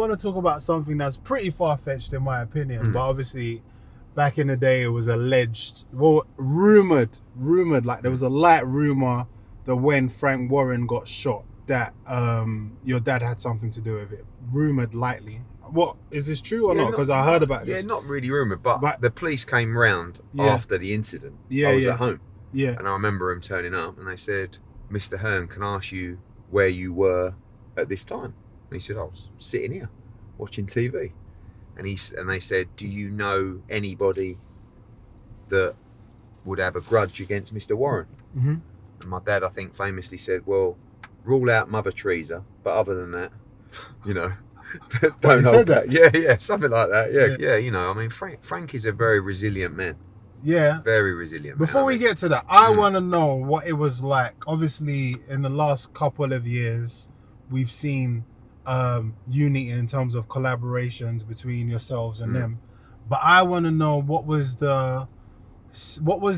I want to talk about something that's pretty far-fetched in my opinion, but obviously back in the day it was alleged, well, rumored, like there was a light rumor that when Frank Warren got shot that your dad had something to do with it. Rumored lightly. What, is this true or not? Because I heard about this. Yeah, not really rumored, but the police came round after the incident. I was at home. Yeah. And I remember him turning up and they said, Mr. Hearn, can I ask you where you were at this time? And he said, I was sitting here watching TV. And they said, do you know anybody that would have a grudge against Mr. Warren? Mm-hmm. And my dad, I think, famously said, well, rule out Mother Teresa, but other than that, you know, don't hold that. Yeah, something like that. Yeah, you know, I mean, Frank is a very resilient man. Yeah. Very resilient man. Before we get to that, I want to know what it was like. Obviously, in the last couple of years, we've seen unity in terms of collaborations between yourselves and them. But I want to know what was the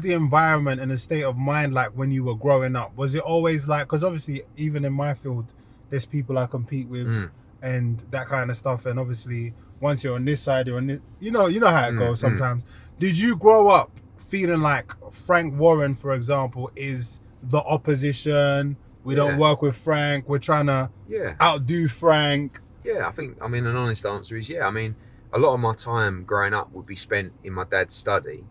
environment and the state of mind like when you were growing up? Was it always like, because obviously even in my field, there's people I compete with and that kind of stuff. And obviously once you're on this side, you're on this, you know how it goes sometimes. Did you grow up feeling like Frank Warren, for example, is the opposition? We don't work with Frank. We're trying to outdo Frank. Yeah, I mean, an honest answer is yeah. I mean, a lot of my time growing up would be spent in my dad's study,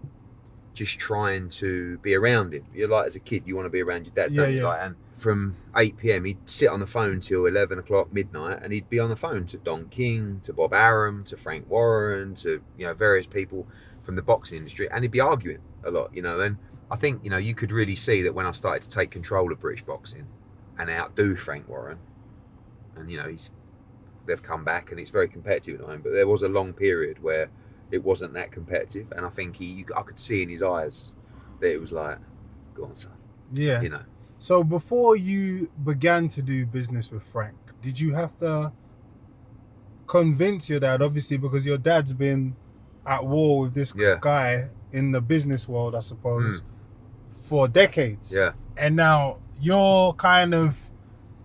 just trying to be around him. You're like, as a kid, you want to be around your dad, don't you? Like, and from 8 p.m, he'd sit on the phone till 11 o'clock midnight, and he'd be on the phone to Don King, to Bob Arum, to Frank Warren, to, you know, various people from the boxing industry, and he'd be arguing a lot, you know. And I think, you know, you could really see that when I started to take control of British boxing and outdo Frank Warren, and, you know, they've come back and it's very competitive at the moment, but there was a long period where it wasn't that competitive, and I think I could see in his eyes that it was like, go on, son. Yeah. You know. So before you began to do business with Frank, did you have to convince your dad, obviously, because your dad's been at war with this guy in the business world, I suppose, for decades. Yeah. And now you're kind of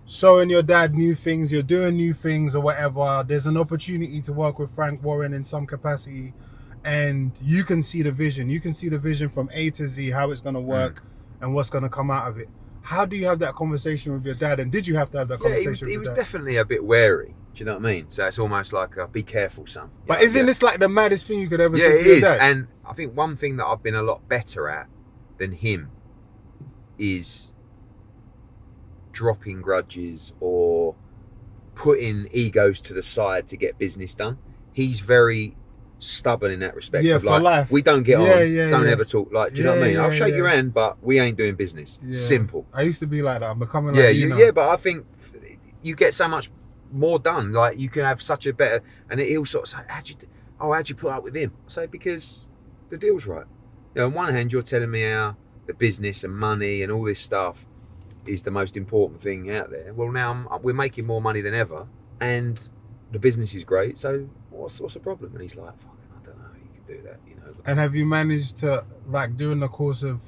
showing your dad new things, you're doing new things or whatever. There's an opportunity to work with Frank Warren in some capacity, and you can see the vision. You can see the vision from A to Z, how it's going to work and what's going to come out of it. How do you have that conversation with your dad? And did you have to have that conversation with your dad? He was definitely a bit wary. Do you know what I mean? So it's almost like, be careful, son. But isn't this like the maddest thing you could ever say to your dad? Yeah, it is. And I think one thing that I've been a lot better at than him is dropping grudges or putting egos to the side to get business done. He's very stubborn in that respect. Yeah, of for like, life. We don't get on. Don't ever talk. Like, do you know what I mean? I'll shake your hand, but we ain't doing business. Yeah. Simple. I used to be like that. I'm becoming like you now. Yeah, but I think you get so much more done. Like, you can have such a better. And he'll sort of say, how'd you put up with him? I say, because the deal's right. You know, on one hand, you're telling me how the business and money and all this stuff is the most important thing out there. Well, now we're making more money than ever, and the business is great. So what's the problem? And he's like, fucking, I don't know, you can do that, you know. And have you managed to, like, during the course of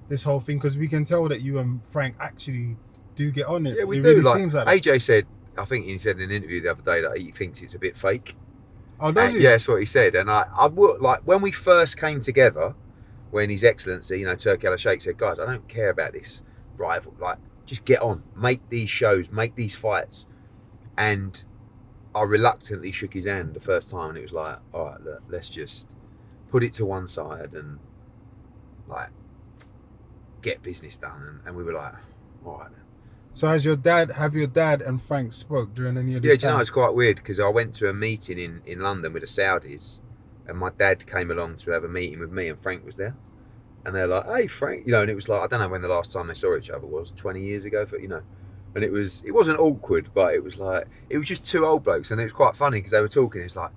this whole thing, because we can tell that you and Frank actually do get on it. Yeah, we it do. Really like, seems like AJ said, I think he said in an interview the other day that he thinks it's a bit fake. Oh, does he? Yeah, that's what he said. And I would, like, when we first came together, when His Excellency, you know, Turki Al-Sheikh said, guys, I don't care about this rival. Like, just get on, make these shows, make these fights. And I reluctantly shook his hand the first time, and it was like, all right, look, let's just put it to one side and, like, get business done. And we were like, all right then. So have your dad and Frank spoke during any of this Yeah, do you time? know, it's quite weird because I went to a meeting in London with the Saudis, and my dad came along to have a meeting with me, and Frank was there. And they're like, hey, Frank, you know, and it was like, I don't know when the last time they saw each other was, 20 years ago, you know. And it wasn't awkward, but it was like, it was just two old blokes. And it was quite funny because they were talking. It's like,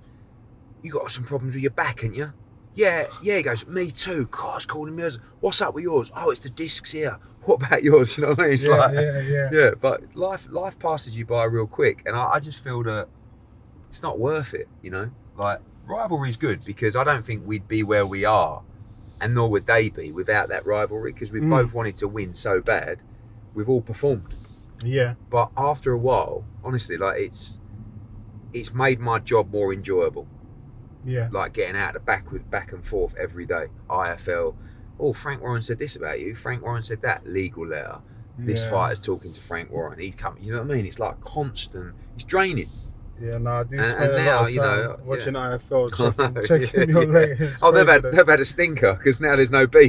you got some problems with your back, ain't you? Yeah, he goes, me too. Car's calling me. What's up with yours? Oh, it's the discs here. What about yours? You know what I mean? It's yeah. But life passes you by real quick. And I just feel that it's not worth it, you know? Like, rivalry's good because I don't think we'd be where we are, and nor would they be without that rivalry, because we both wanted to win so bad. We've all performed. Yeah. But after a while, honestly, like, it's it's made my job more enjoyable. Yeah. Like getting out of the back and forth every day. IFL. Oh, Frank Warren said this about you. Frank Warren said that. Legal letter. This fighter's talking to Frank Warren. He's coming. You know what I mean? It's like constant. It's draining. Yeah, no, I do And spend a now, lot of you time know, watching yeah. IFL, checking your latest. Oh, they've had a stinker because now there's no beef.